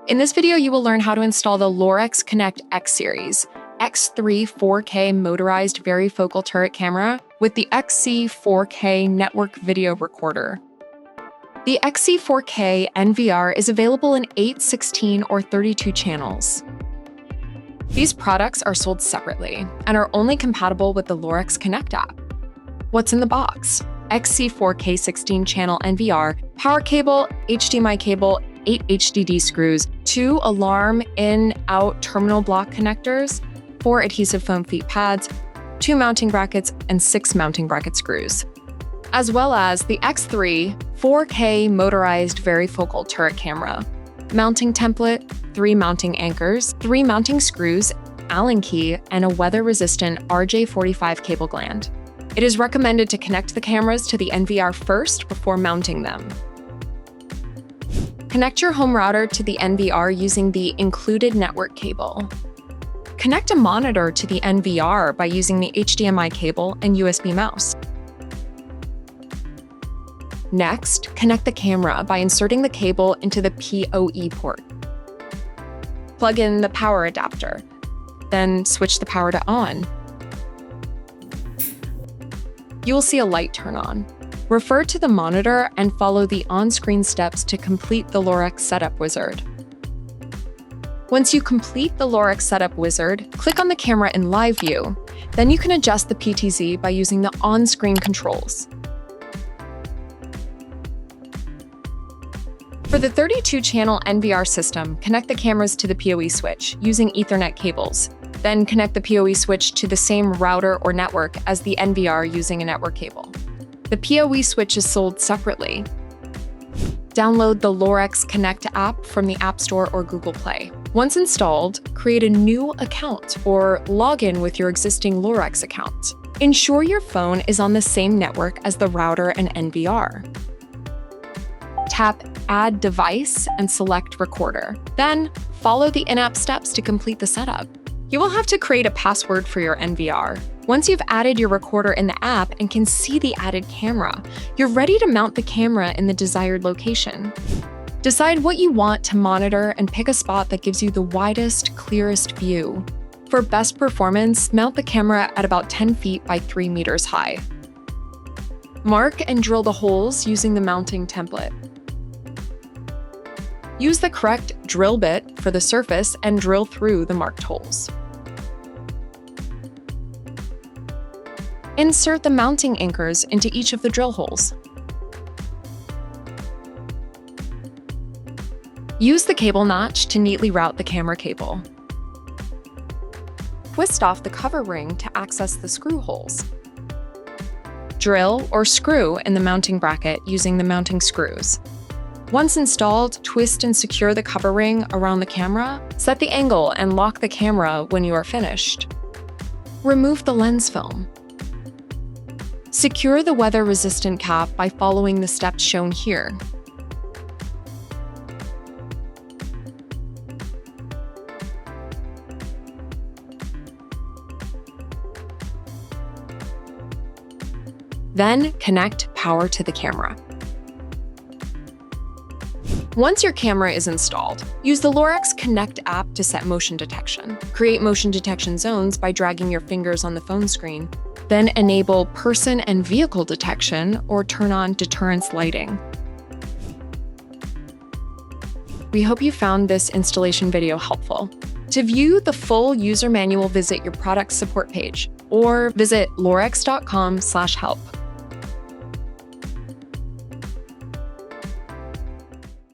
In this video, you will learn how to install the Lorex Connect X series X3 4K motorized varifocal turret camera with the XC 4K network video recorder. The XC 4K NVR is available in 8, 16, or 32 channels. These products are sold separately and are only compatible with the Lorex Connect app. What's in the box? XC 4K 16-channel NVR, power cable, HDMI cable, 8 HDD screws, 2 alarm in-out terminal block connectors, 4 adhesive foam feet pads, 2 mounting brackets, and 6 mounting bracket screws, as well as the X3 4K motorized varifocal turret camera, mounting template, 3 mounting anchors, 3 mounting screws, Allen key, and a weather-resistant RJ45 cable gland. It is recommended to connect the cameras to the NVR first before mounting them. Connect your home router to the NVR using the included network cable. Connect a monitor to the NVR by using the HDMI cable and USB mouse. Next, connect the camera by inserting the cable into the PoE port. Plug in the power adapter, then switch the power to on. You will see a light turn on. Refer to the monitor and follow the on-screen steps to complete the Lorex Setup Wizard. Once you complete the Lorex Setup Wizard, click on the camera in live view. Then you can adjust the PTZ by using the on-screen controls. For the 32-channel NVR system, connect the cameras to the PoE switch using Ethernet cables. Then connect the PoE switch to the same router or network as the NVR using a network cable. The PoE switch is sold separately. Download the Lorex Connect app from the App Store or Google Play. Once installed, create a new account or log in with your existing Lorex account. Ensure your phone is on the same network as the router and NVR. Tap Add Device and select Recorder. Then, follow the in-app steps to complete the setup. You will have to create a password for your NVR. Once you've added your recorder in the app and can see the added camera, you're ready to mount the camera in the desired location. Decide what you want to monitor and pick a spot that gives you the widest, clearest view. For best performance, mount the camera at about 10 feet by 3 meters high. Mark and drill the holes using the mounting template. Use the correct drill bit for the surface and drill through the marked holes. Insert the mounting anchors into each of the drill holes. Use the cable notch to neatly route the camera cable. Twist off the cover ring to access the screw holes. Drill or screw in the mounting bracket using the mounting screws. Once installed, twist and secure the cover ring around the camera. Set the angle and lock the camera when you are finished. Remove the lens film. Secure the weather-resistant cap by following the steps shown here. Then connect power to the camera. Once your camera is installed, use the Lorex Connect app to set motion detection. Create motion detection zones by dragging your fingers on the phone screen. Then enable person and vehicle detection or turn on deterrence lighting. We hope you found this installation video helpful. To view the full user manual, visit your product support page or visit lorex.com/help.